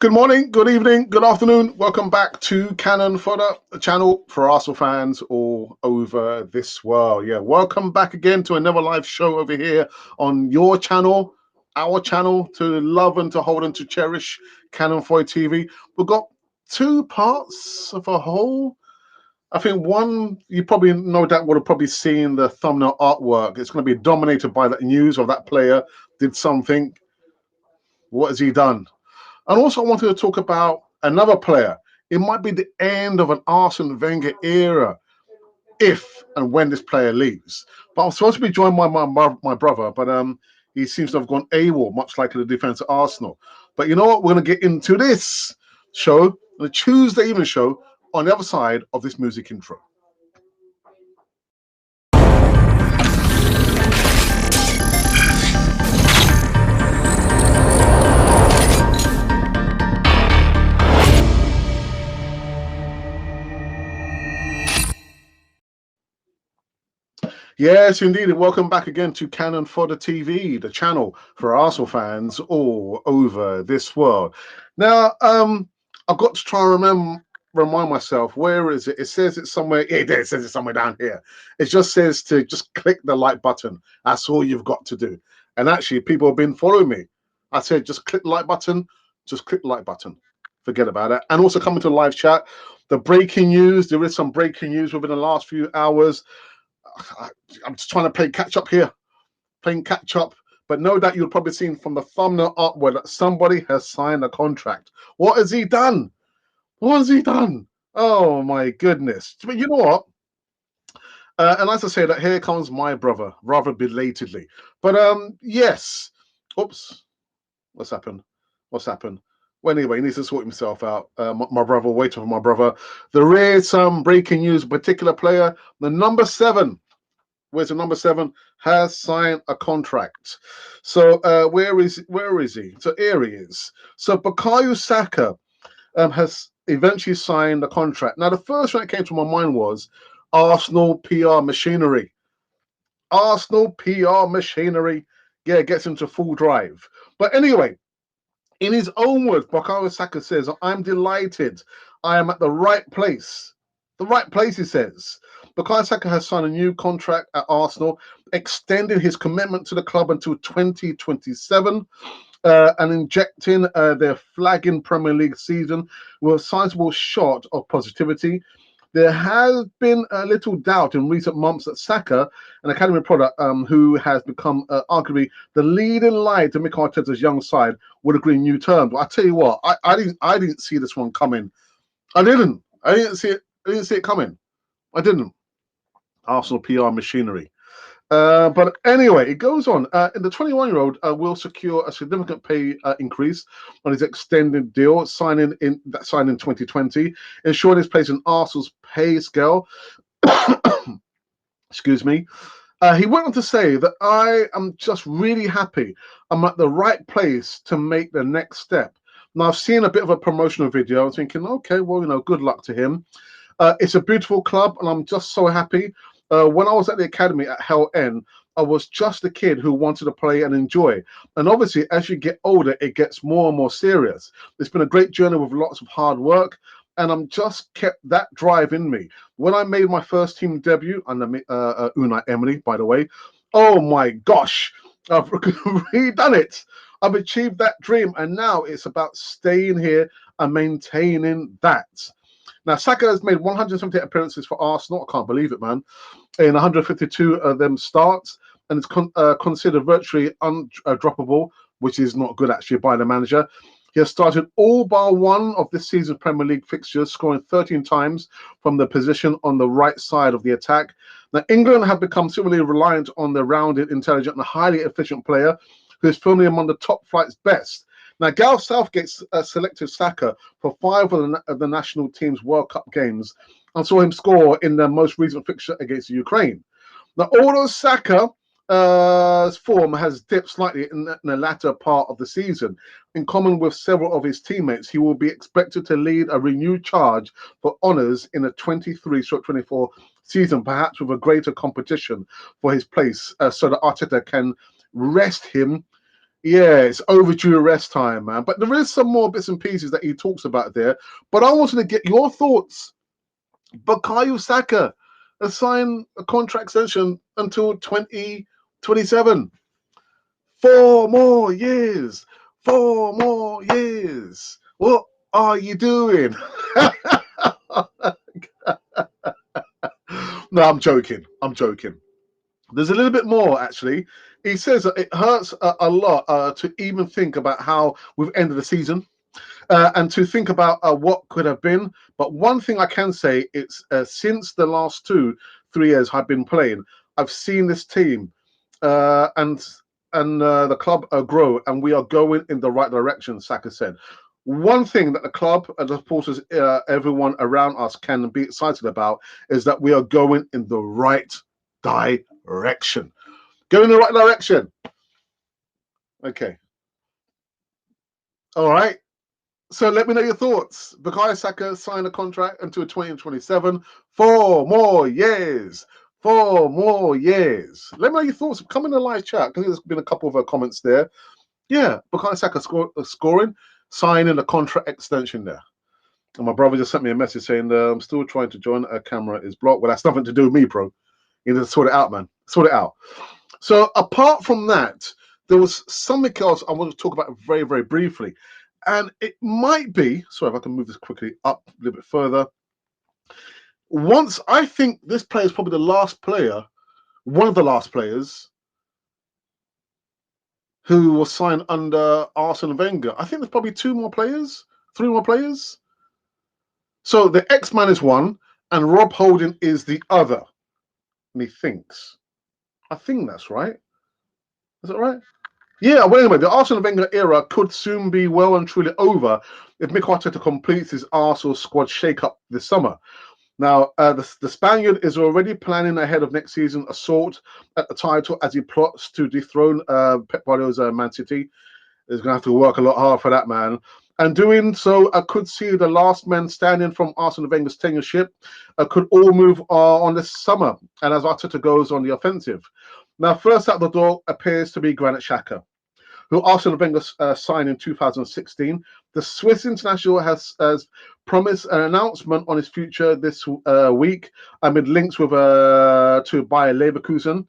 Good morning, good evening, good afternoon. Welcome back to Cannon Fodder, the channel for Arsenal fans all over this world. Yeah, welcome back again to another live show over here on your channel, our channel to love and to hold and to cherish, Cannon Fodder TV. We've got two parts of a whole. I think one, you probably no doubt would have probably seen the thumbnail artwork. It's going to be dominated by that news of that player did something. What has he done? And also, I wanted to talk about another player. It might be the end of an Arsene Wenger era if and when this player leaves. But I'm supposed to be joined by my brother, but he seems to have gone AWOL, much like the defense at Arsenal. But you know what? We're going to get into this show, the Tuesday evening show, on the other side of this music intro. Yes, indeed. And welcome back again to Cannon Fodder TV, the channel for Arsenal fans all over this world. Now, I've got to try and remind myself, where is it? It says it's somewhere. Yeah, it says it's somewhere down here. It just says to just click the like button. That's all you've got to do. And actually, people have been following me. I said, just click the like button. Just click the like button. Forget about it. And also coming to the live chat. The breaking news. There is some breaking news within the last few hours. I'm just trying to play catch up here, playing catch up. But no doubt you've probably seen from the thumbnail upward that somebody has signed a contract. What has he done? What has he done? Oh my goodness! But you know what? And as I say, that here comes my brother, rather belatedly. But yes. Oops. What's happened? What's happened? Well, anyway, he needs to sort himself out. My brother, waiting for my brother. There is some breaking news. A particular player, the number 7. Where's the number 7? Has signed a contract. So where is he? So here he is. So Bukayo Saka has eventually signed a contract. Now the first thing that came to my mind was Arsenal PR machinery. Arsenal PR machinery. Yeah, gets into full drive. But anyway, in his own words, Bukayo Saka says, "I'm delighted. I am at the right place." The right place, he says. Bukayo Saka has signed a new contract at Arsenal, extending his commitment to the club until 2027, and injecting their flagging Premier League season with a sizable shot of positivity. There has been a little doubt in recent months that Saka, an academy product who has become arguably the leading light to Mikel Arteta's young side, would agree new terms. But I tell you what, I didn't see this one coming. I didn't see it. I didn't see it coming. I didn't. Arsenal PR machinery. But anyway, it goes on. The 21-year-old will secure a significant pay increase on his extended deal, signed in 2020, ensuring his place in Arsenal's pay scale. Excuse me. He went on to say that I am just really happy. I'm at the right place to make the next step. Now, I've seen a bit of a promotional video. I'm thinking, okay, well, good luck to him. It's a beautiful club, and I'm just so happy. When I was at the academy at Hell End, I was just a kid who wanted to play and enjoy. And obviously, as you get older, it gets more and more serious. It's been a great journey with lots of hard work, and I'm just kept that drive in me. When I made my first team debut under Unai Emery, by the way, oh my gosh, I've redone it. I've achieved that dream, and now it's about staying here and maintaining that. Now, Saka has made 178 appearances for Arsenal. I can't believe it, man. In 152 of them starts, and it's considered virtually undroppable, which is not good, actually, by the manager. He has started all bar one of this season's Premier League fixtures, scoring 13 times from the position on the right side of the attack. Now, England have become similarly reliant on their rounded, intelligent, and highly efficient player who is firmly among the top flight's best. Now, Gareth Southgate selected Saka for 5 of the national team's World Cup games and saw him score in their most recent fixture against Ukraine. Now, although Saka's form has dipped slightly in the latter part of the season, in common with several of his teammates, he will be expected to lead a renewed charge for honours in the 23-24 season, perhaps with a greater competition for his place, so that Arteta can rest him Yeah, it's overdue rest time, man. But there is some more bits and pieces that he talks about there. But I wanted to get your thoughts. Bukayo Saka has signed a contract extension until 2027. 4 more years. 4 more years. What are you doing? No, I'm joking. I'm joking. There's a little bit more, actually. He says that it hurts a lot to even think about how we've ended the season and to think about what could have been. But one thing I can say, it's since the last 3 years I've been playing, I've seen this team and the club grow, and we are going in the right direction, Saka said. One thing that the club and the supporters, everyone around us can be excited about is that we are going in the right direction. Go in the right direction. Okay. All right. So let me know your thoughts. Bukayo Saka signed a contract until 2027. 4 more years. 4 more years. Let me know your thoughts. Come in the live chat. I think there's been a couple of comments there. Yeah, Bukayo Saka scoring, signing a contract extension there. And my brother just sent me a message saying, I'm still trying to join. A camera is blocked. Well, that's nothing to do with me, bro. You need to sort it out, man. Sort it out. So apart from that, there was something else I want to talk about very, very briefly. And it might be, sorry if I can move this quickly up a little bit further. Once I think this player is probably the last player, one of the last players who was signed under Arsene Wenger. I think there's probably 3 more players. So the X-Man is one, and Rob Holding is the other. Methinks. I think that's right. Is that right? Yeah, well, anyway, the Arsene Wenger era could soon be well and truly over if Mikel Arteta completes his Arsenal squad shake-up this summer. Now, the Spaniard is already planning ahead of next season's assault at the title as he plots to dethrone Pep Guardiola's Man City. He's going to have to work a lot hard for that, man. And doing so, I could see the last man standing from Arsene Wenger's tenureship could all move on this summer, and as Arteta goes on the offensive. Now, first out the door appears to be Granit Xhaka, who Arsene Wenger signed in 2016. The Swiss international has promised an announcement on his future this week amid links with to Bayer Leverkusen.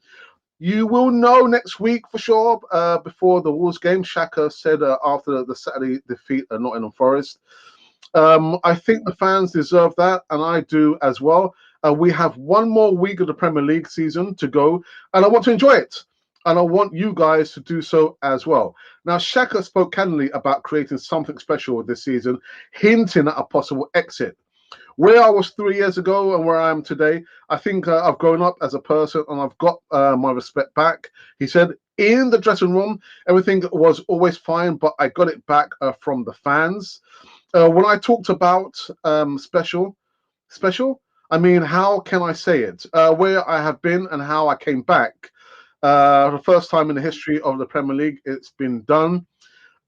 You will know next week for sure before the Wolves game, Xhaka said after the Saturday defeat at Nottingham Forest. I think the fans deserve that, and I do as well. We have one more week of the Premier League season to go, and I want to enjoy it. And I want you guys to do so as well. Now, Xhaka spoke candidly about creating something special this season, hinting at a possible exit. Where I was 3 years ago and where I am today, I think I've grown up as a person and I've got my respect back. He said, in the dressing room, everything was always fine, but I got it back from the fans. When I talked about special, I mean, how can I say it? Where I have been and how I came back. The first time in the history of the Premier League, it's been done.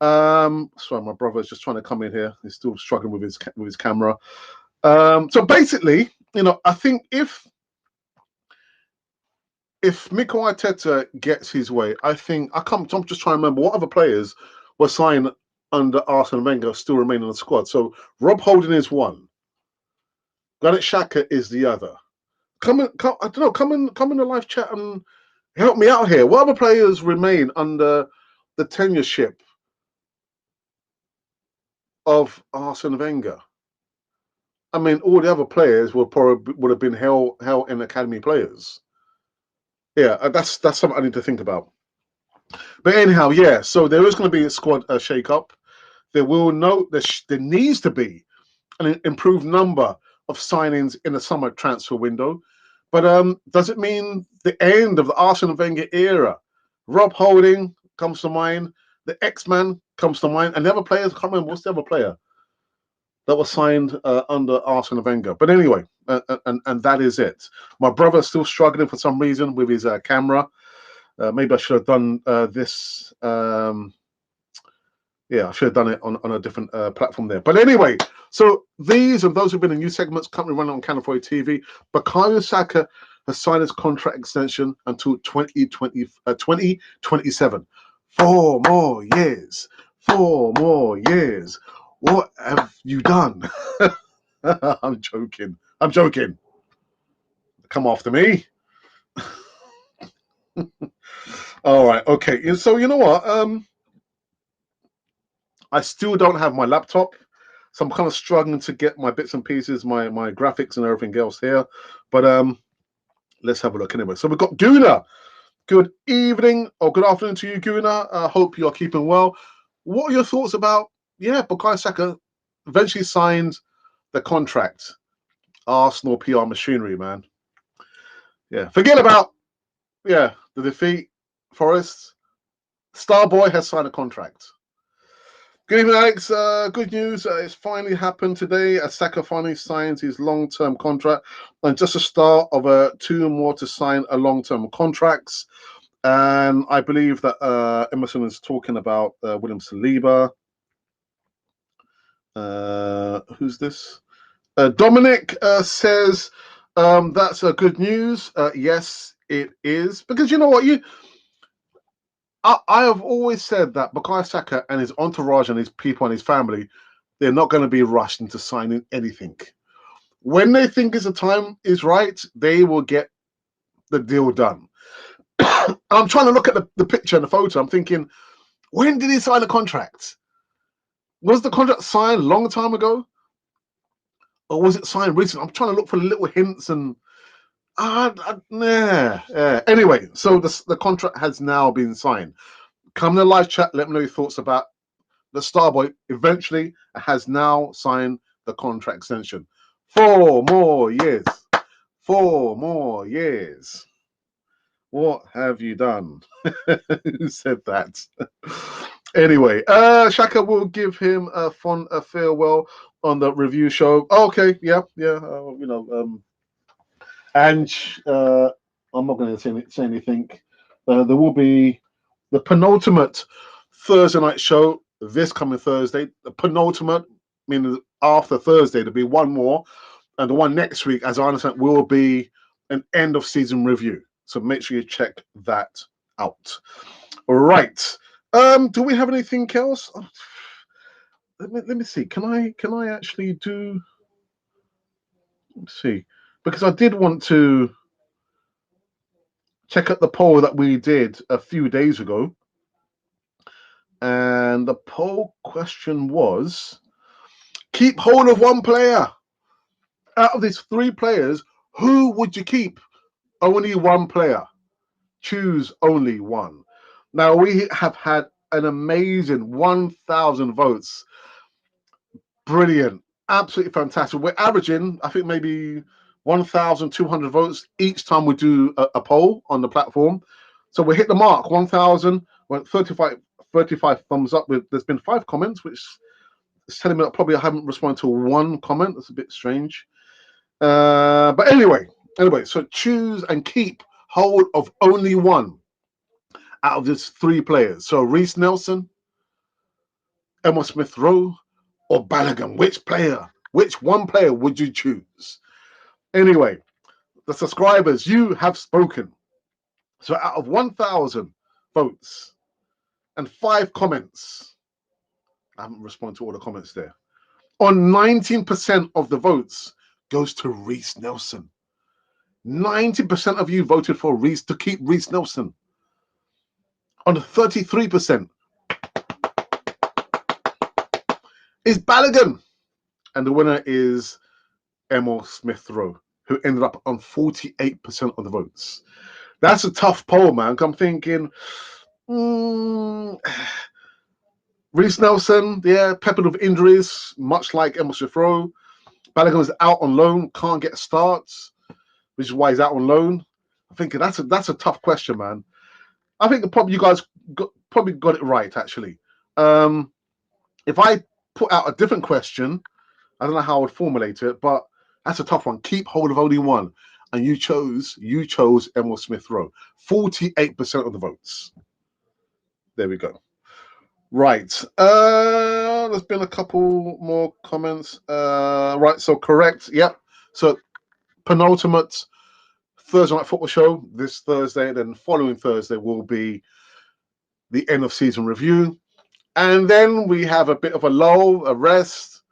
Sorry, my brother's just trying to come in here. He's still struggling with his camera. So basically, I think if Mikel Arteta gets his way, I'm just trying to remember what other players were signed under Arsene Wenger still remain in the squad. So Rob Holding is one. Granit Xhaka is the other. Come in the live chat and help me out here. What other players remain under the tenureship of Arsene Wenger? I mean, all the other players would have been held in academy players. Yeah, that's something I need to think about. But anyhow, yeah. So there is going to be a squad shake-up. There needs to be an improved number of signings in the summer transfer window. But does it mean the end of the Arsene Wenger era? Rob Holding comes to mind. The X-Man comes to mind. And the other players, I can't remember, what's the other player that was signed under Arsene Wenger? But anyway, and that is it. My brother's still struggling for some reason with his camera. Maybe I should have done this. Yeah, I should have done it on a different platform there. But anyway, so these and those who've been in new segments currently running on Canal4 TV. Bukayo Saka has signed his contract extension until 2027. 4 more years. 4 more years. What have you done? I'm joking. I'm joking. Come after me. All right. Okay. So you know what? I still don't have my laptop, so I'm kind of struggling to get my bits and pieces, my graphics and everything else here. But let's have a look anyway. So we've got Guna. Good evening or good afternoon to you, Guna. I hope you're keeping well. What are your thoughts about, Bukayo Saka eventually signed the contract? Arsenal PR machinery, man. Yeah, forget about, the defeat. Forest. Starboy has signed a contract. Good evening, Alex. Good news. It's finally happened today. Saka finally signs his long-term contract, and just the start of two more to sign a long-term contracts. And I believe that Emerson is talking about William Saliba. Who's this? Dominic says that's good news. Yes, it is. Because you know what? I have always said that Bukayo Saka and his entourage and his people and his family, they're not going to be rushed into signing anything. When they think the time is right, they will get the deal done. I'm trying to look at the picture and the photo. I'm thinking, when did he sign the contract? Was the contract signed a long time ago? Or was it signed recently? I'm trying to look for little hints and Anyway, so the contract has now been signed. Come in the live chat, let me know your thoughts about the Starboy. Eventually has now signed the contract extension. 4 more years. 4 more years. What have you done? Who said that? Anyway, Shaka will give him a farewell on the review show. Okay, yeah. And I'm not going to say anything. There will be the penultimate Thursday night show this coming Thursday. The penultimate, meaning after Thursday, there'll be one more. And the one next week, as I understand, will be an end of season review. So make sure you check that out. All right. Do we have anything else? Let me see. Can I actually do? Let's see, because I did want to check out the poll that we did a few days ago, and the poll question was: keep hold of one player. Out of these three players, who would you keep? Only one player. Choose only one. Now we have had an amazing 1,000 votes. Brilliant. Absolutely fantastic. We're averaging, I think, maybe 1,200 votes each time we do a poll on the platform. So we hit the mark. 1,000, went 35 thumbs up. There's been 5 comments, which is telling me that probably I haven't responded to one comment. That's a bit strange. But anyway, so choose and keep hold of only one out of these 3 players. So Reece Nelson, Emma Smith Rowe, or Balogun. Which one player would you choose? Anyway, the subscribers, you have spoken. So out of 1,000 votes and 5 comments, I haven't responded to all the comments there. On 19% of the votes goes to Reece Nelson. 90% of you voted for Reece to keep Reece Nelson. On 33% is Balogun. And the winner is Emil Smith Rowe, who ended up on 48% of the votes. That's a tough poll, man. I'm thinking, Reece Nelson, peppered with injuries, much like Emil Smith Rowe. Balogun is out on loan, can't get starts, which is why he's out on loan. I think that's a tough question, man. I think probably you guys probably got it right, actually. If I put out a different question, I don't know how I would formulate it, but that's a tough one. Keep hold of only one. And you chose Emil Smith Rowe. 48% of the votes. There we go. Right. There's been a couple more comments. Right, so correct. Yep. So penultimate Thursday night football show this Thursday, then following Thursday will be the end of season review. And then we have a bit of a lull, a rest,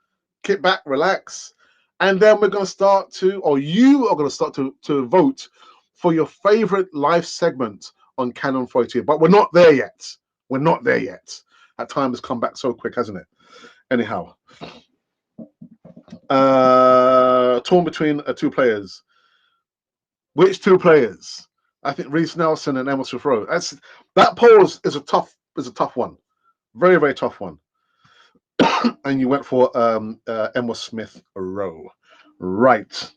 kick back, relax. And then we're going to start to, or you are going to start to vote for your favorite live segment on Canon 42. But we're not there yet. We're not there yet. That time has come back so quick, hasn't it? Anyhow, torn between two players. Which two players? I think Reece Nelson and Emma Smith Rowe. That poll is a tough one. Very, very tough one. And you went for Emma Smith Rowe. Right.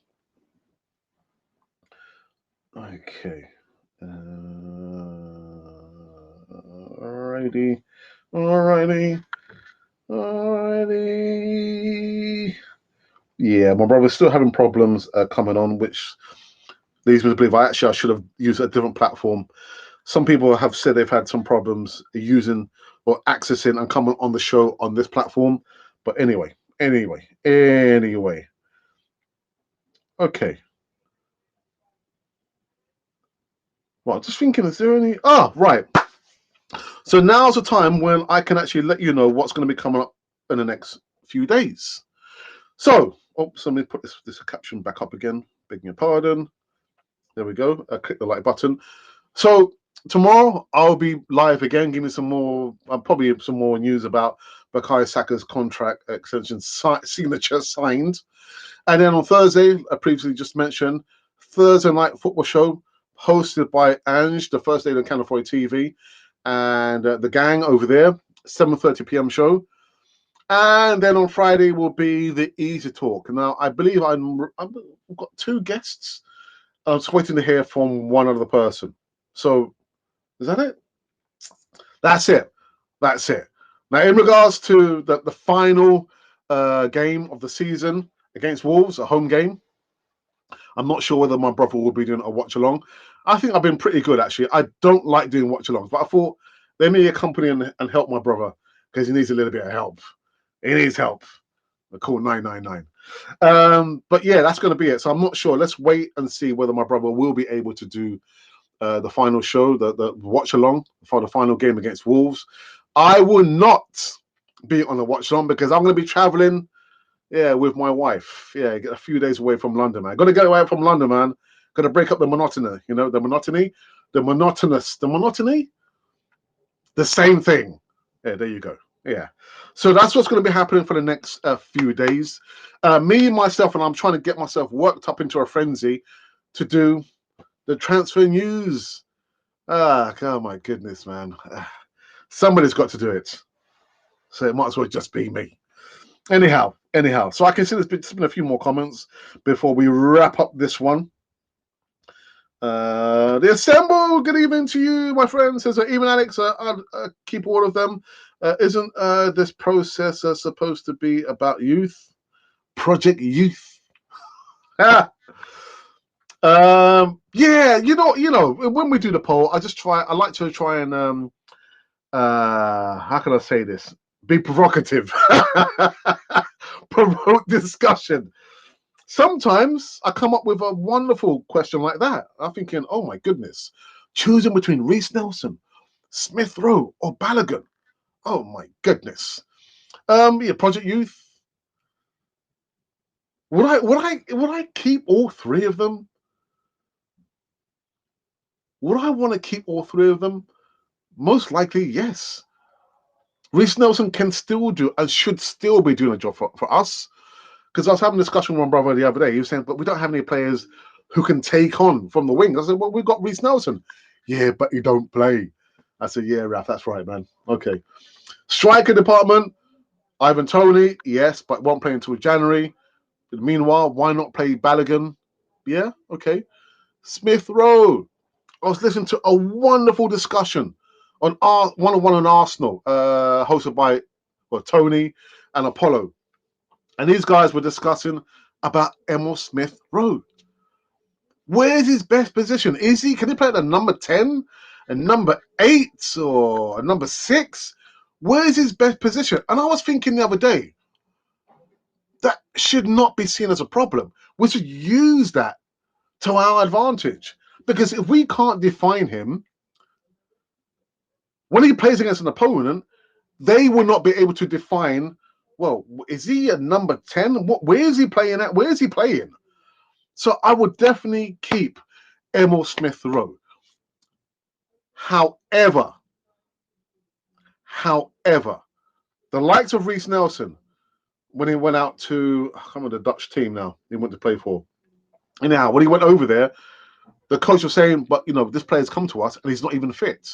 Okay. Alrighty. Yeah, my brother's still having problems coming on, which leads me to believe I should have used a different platform. Some people have said they've had some problems using or accessing and coming on the show on this platform. But anyway. Okay. Well, just thinking, is there any... Oh, right. So now's the time when I can actually let you know what's going to be coming up in the next few days. So, let me put this caption back up again. Begging your pardon. There we go. Click the like button. So tomorrow I'll be live again, giving some more, probably some more news about Bukayo Saka's contract extension signature signed. And then on Thursday, I previously just mentioned, Thursday night football show hosted by Ange, the first day on Channel 4 TV, and the gang over there, 7:30 p.m. show. And then on Friday will be the Easy Talk. Now, I believe I've got two guests. I'm just waiting to hear from one other person. So, is that it? That's it. Now, in regards to the final game of the season against Wolves, a home game, I'm not sure whether my brother will be doing a watch along. I think I've been pretty good, actually. I don't like doing watch alongs, but I thought let me accompany and help my brother because he needs a little bit of help. He needs help. I call 999. But yeah, that's going to be it. So I'm not sure. Let's wait and see whether my brother will be able to do the final show, the watch along for the final game against Wolves. I will not be on the watch along because I'm going to be traveling, with my wife. Yeah, get a few days away from London, man. Got to get away from London, man. Got to break up the monotony. You know, the monotony, the monotony. The same thing. Yeah, there you go. Yeah. So that's what's going to be happening for the next few days. Me, myself, and I'm trying to get myself worked up into a frenzy to do the transfer news. Oh my goodness, man. Somebody's got to do it. So it might as well just be me. Anyhow. So I can see there's been a few more comments before we wrap up this one. The Assemble, good evening to you, my friend. Says, even Alex, keep all of them. Isn't this process supposed to be about youth? Project Youth. Yeah, you know, when we do the poll, I like to try and how can I say this? Be provocative. Provoke discussion. Sometimes I come up with a wonderful question like that. I'm thinking, oh my goodness, choosing between Reece Nelson, Smith Rowe, or Balogun. Oh my goodness. Project Youth. Would I keep all three of them? Would I want to keep all three of them? Most likely, yes. Reece Nelson can still do and should still be doing a job for us. Because I was having a discussion with my brother the other day. He was saying, but we don't have any players who can take on from the wing. I said, well, we've got Reece Nelson. Yeah, but he don't play. I said, yeah, Raf, that's right, man. Okay. Striker department, Ivan Toney, yes, but won't play until January. Meanwhile, why not play Balogun? Yeah, okay. Smith Rowe. I was listening to a wonderful discussion on one-on-one on Arsenal, hosted by Tony and Apollo. And these guys were discussing about Emil Smith Rowe. Where's his best position? Can he play at a number 10, a number 8, or a number 6? Where's his best position? And I was thinking the other day, that should not be seen as a problem. We should use that to our advantage. Because if we can't define him, When he plays against an opponent, they will not be able to define, well, is he a number 10? Where is he playing at? Where is he playing? So I would definitely keep Emil Smith Rowe. However, the likes of Reece Nelson, when he went out to, I can't remember the Dutch team now, he went to play for. Anyhow, when he went over there, the coach was saying, but this player's come to us and he's not even fit.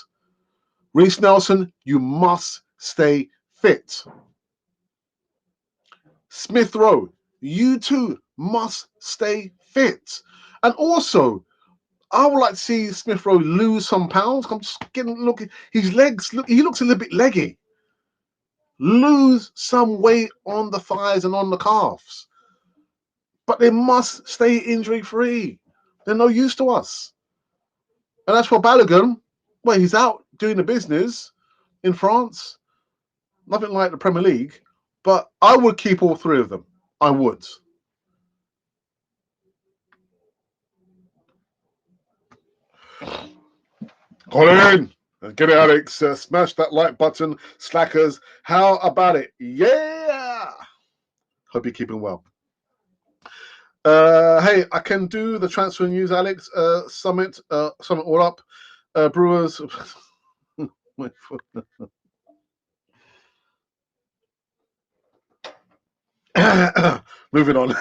Reece Nelson, you must stay fit. Smith Rowe, you too must stay fit. And also, I would like to see Smith Rowe lose some pounds. I'm just looking. His legs, he looks a little bit leggy. Lose some weight on the thighs and on the calves. But they must stay injury free. They're no use to us. And as for Balogun, well, he's out doing the business in France. Nothing like the Premier League. But I would keep all three of them. I would. Colin, get it, Alex. Smash that like button, slackers. How about it? Yeah. Hope you're keeping well. Hey, I can do the transfer news, Alex. Summit all up. Brewers. Moving on.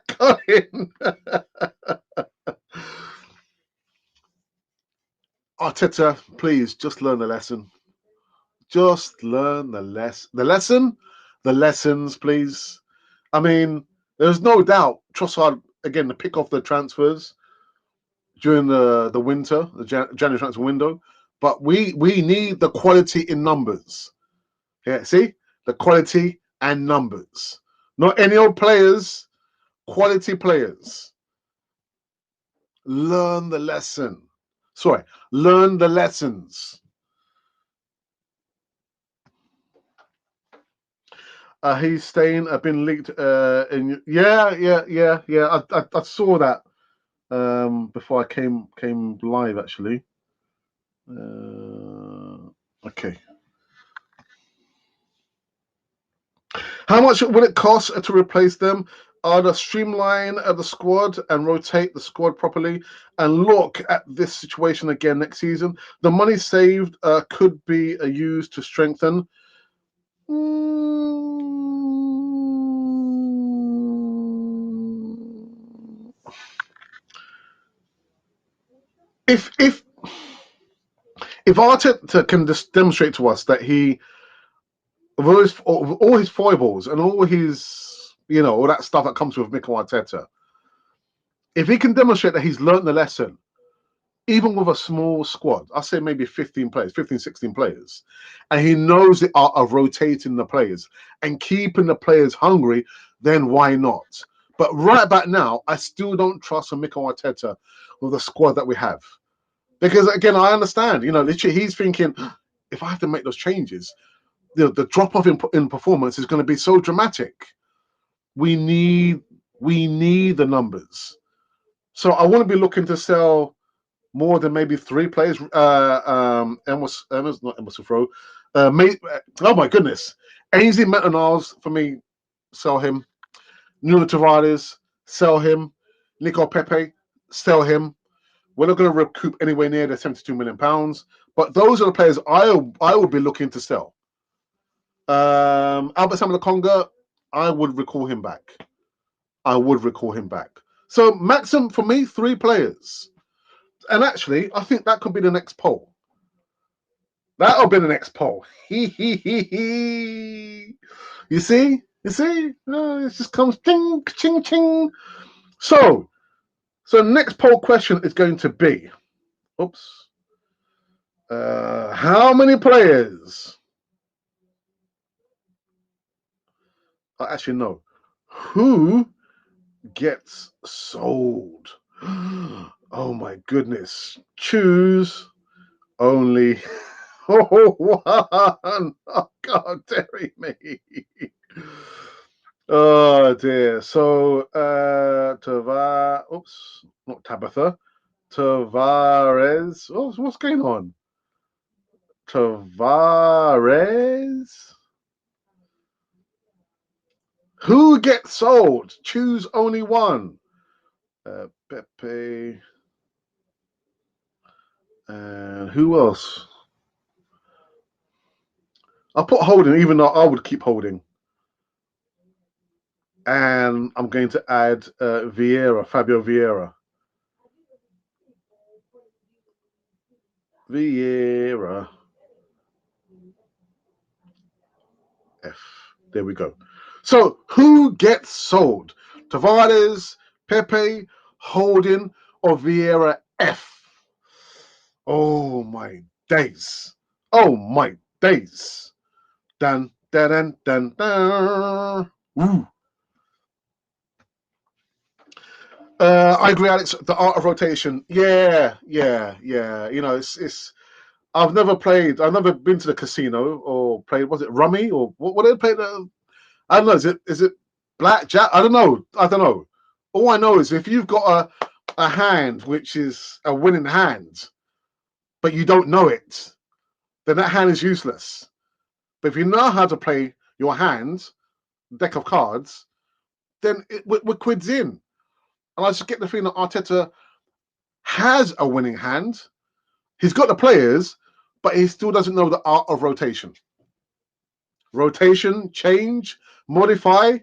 Colin. Arteta, please just learn the lesson. Just learn the lesson. The lessons, please. I mean, there's no doubt Trossard, again, to pick off the transfers during the winter, the January transfer window. But we need the quality in numbers. Yeah, see? The quality and numbers. Not any old players, quality players. Learn the lesson. Sorry, learn the lessons. He's staying. I've been leaked. Yeah. I saw that before I came live. Actually. Okay. How much will it cost to replace them? To streamline the squad and rotate the squad properly and look at this situation again next season. The money saved could be used to strengthen. If Arteta can just demonstrate to us that he, of all his foibles and all his, all that stuff that comes with Mikel Arteta, if he can demonstrate that he's learned the lesson, even with a small squad, I say maybe 15 players, 15, 16 players, and he knows the art of rotating the players and keeping the players hungry, then why not? But right back now, I still don't trust Mikel Arteta with the squad that we have. Because again, I understand, literally he's thinking, if I have to make those changes, the drop off in performance is going to be so dramatic. We need the numbers. So I wouldn't be looking to sell more than maybe 3 players. Emma's not Emma Sufro. Oh my goodness, Ainsley Maitland-Niles for me, sell him. Nuno Tavares, sell him. Nico Pepe, sell him. We're not going to recoup anywhere near the £72 million, but those are the players I would be looking to sell. Albert Samuel Conga, I would recall him back. So maximum for me, 3 players. And actually, I think that could be the next poll. That'll be the next poll. You see? It just comes ching, ching, ching. So next poll question is going to be, how many players? Actually, no. Who gets sold? Oh my goodness. Choose only one. Oh God, dare me. Oh dear. So not Tabitha. Tavares. What's going on? Tavares. Who gets sold? Choose only one. Pepe. And who else? I'll put Holding, even though I would keep Holding. And I'm going to add Vieira, Fabio Vieira. Vieira. F. There we go. So who gets sold? Tavares, Pepe, Holding, or Vieira F? Oh my days. Oh my days. Dun dun dun dun dun. Ooh. I agree, Alex. The art of rotation. Yeah. You know, it's. I've never played. I've never been to the casino or played. Was it rummy or what did they play? I don't know. Is it blackjack? I don't know. All I know is if you've got a hand which is a winning hand, but you don't know it, then that hand is useless. But if you know how to play your hand, deck of cards, then we're quids in. And I just get the feeling that Arteta has a winning hand. He's got the players, but he still doesn't know the art of rotation. Rotation, change, modify.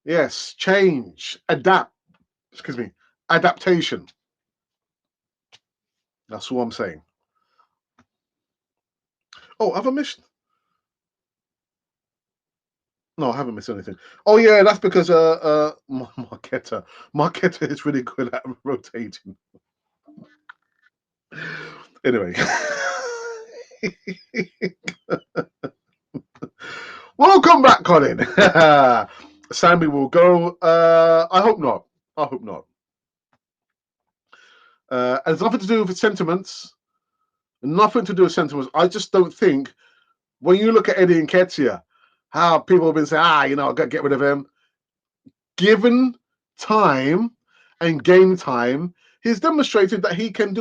Yes, change, adapt. Excuse me, adaptation. That's all I'm saying. Oh, have I missed? No, I haven't missed anything. Oh yeah, that's because Marquetta is really good at rotating. Anyway. Welcome back, Colin. Sammy will go. I hope not. I hope not. It has nothing to do with sentiments. Nothing to do with sentiments. I just don't think when you look at Eddie Nketiah, how people have been saying, you know, I've got to get rid of him. Given time and game time, he's demonstrated that he can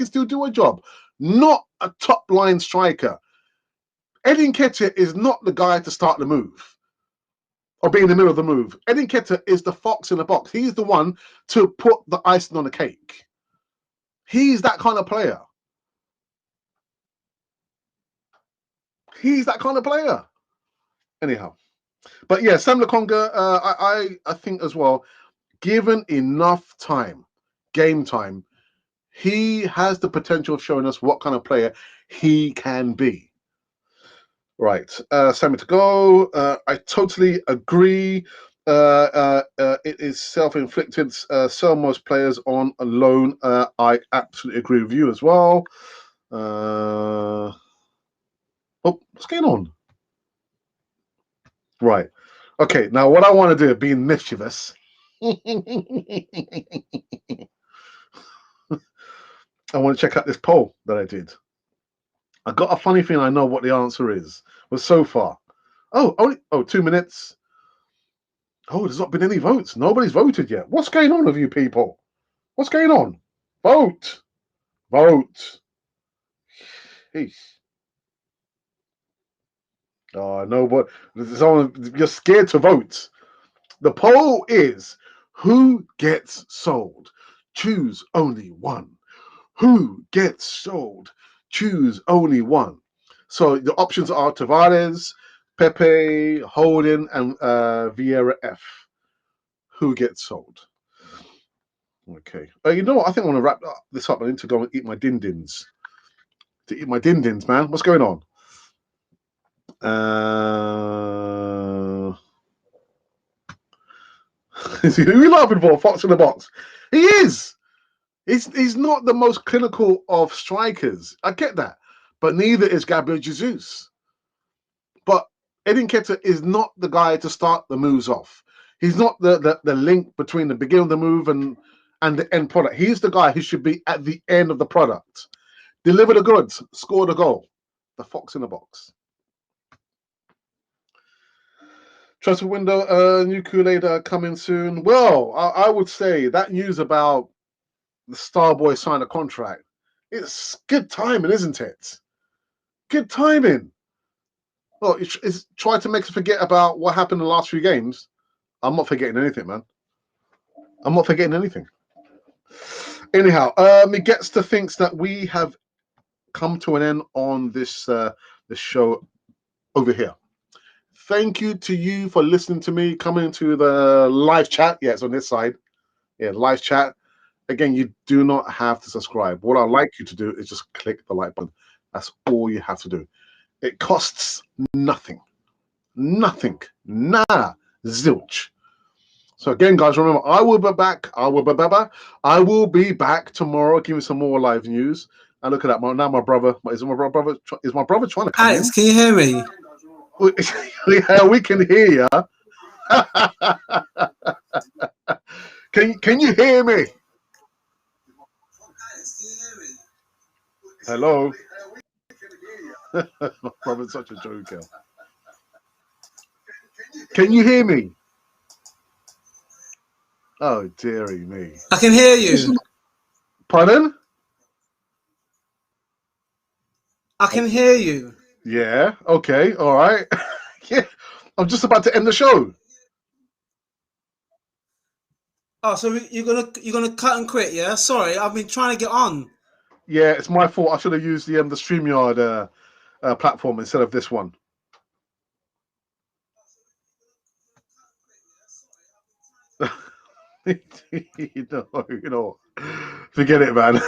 still do a job. Not a top line striker. Eddie Nketiah is not the guy to start the move or be in the middle of the move. Eddie Nketiah is the fox in the box. He's the one to put the icing on the cake. He's that kind of player. He's that kind of player. Anyhow, but yeah, Sam Lokonga, I think as well, given enough time, game time, he has the potential of showing us what kind of player he can be. Right, Sammy to go. I totally agree. It is self-inflicted. Sell most players on a loan. I absolutely agree with you as well. Oh, what's going on? Right. Okay. Now, what I want to do, being mischievous, I want to check out this poll that I did. I got a funny feeling I know what the answer is. But so far, only 2 minutes. Oh, there's not been any votes. Nobody's voted yet. What's going on with you people? What's going on? Vote. Vote. Eesh. Oh, no, but you're scared to vote. The poll is who gets sold? Choose only one. Who gets sold? Choose only one. So the options are Tavares, Pepe, Holding, and Vieira F. Who gets sold? Okay. You know what? I think I want to wrap this up. I need to go and eat my din-dins. To eat my din-dins, man. What's going on? Who are you laughing for? Fox in the box. He is. He's not the most clinical of strikers. I get that. But neither is Gabriel Jesus. But Eddie Nketiah is not the guy to start the moves off. He's not the link between the beginning of the move and the end product. He's the guy who should be at the end of the product. Deliver the goods, score the goal. The fox in the box. Transfer window, new Kool-Aid coming soon. Well, I would say that news about the Starboy sign a contract, it's good timing, isn't it? Good timing. Well, it's tried to make us forget about what happened in the last few games. I'm not forgetting anything, man. I'm not forgetting anything. Anyhow, it gets to thinks that we have come to an end on this show over here. Thank you to you for listening to me, coming to the live chat. Yeah, it's on this side. Yeah, live chat. Again, you do not have to subscribe. What I'd like you to do is just click the like button. That's all you have to do. It costs nothing. Nothing. Nada. Zilch. So again, guys, remember, I will be back. I will be back tomorrow, giving some more live news. And look at that. Now my brother is my brother trying to come Alex, in? can you hear me? Yeah, we can hear you. Can you hear me? Hello. My brother's such a joker. Can you hear me? Oh, dearie me. I can hear you. Pardon? I can hear you. Yeah. Okay. All right. Yeah. I'm just about to end the show. Oh, so you're gonna cut and quit? Yeah. Sorry, I've been trying to get on. Yeah, it's my fault. I should have used the StreamYard platform instead of this one. you know, forget it, man.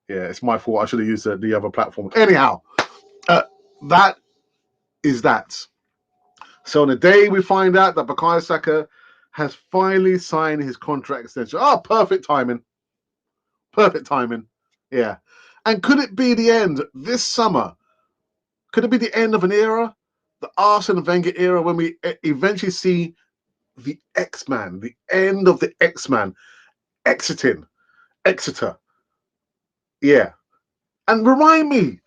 Yeah. It's my fault. I should have used the other platform. Anyhow, that is that. So on the day we find out that Bukayo Saka has finally signed his contract extension. Oh, perfect timing. Perfect timing. Yeah. And could it be the end this summer? Could it be the end of an era? The Arsene Wenger era, when we eventually see the X-Man, the end of the X-Man exiting Exeter. Yeah. And remind me,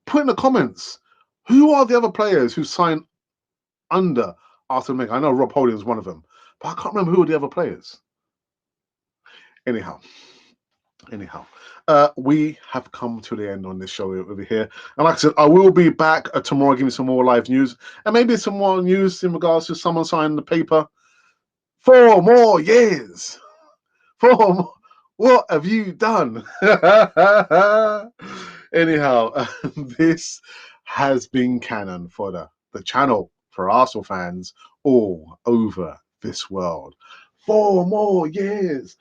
put in the comments, who are the other players who signed under Arsene Wenger? I know Rob Holding was one of them, but I can't remember who are the other players. Anyhow, we have come to the end on this show over here. And like I said, I will be back tomorrow giving some more live news and maybe some more news in regards to someone signing the paper. 4 more years. 4 more. What have you done? Anyhow, this has been Canon for the channel for Arsenal fans all over this world. 4 more years.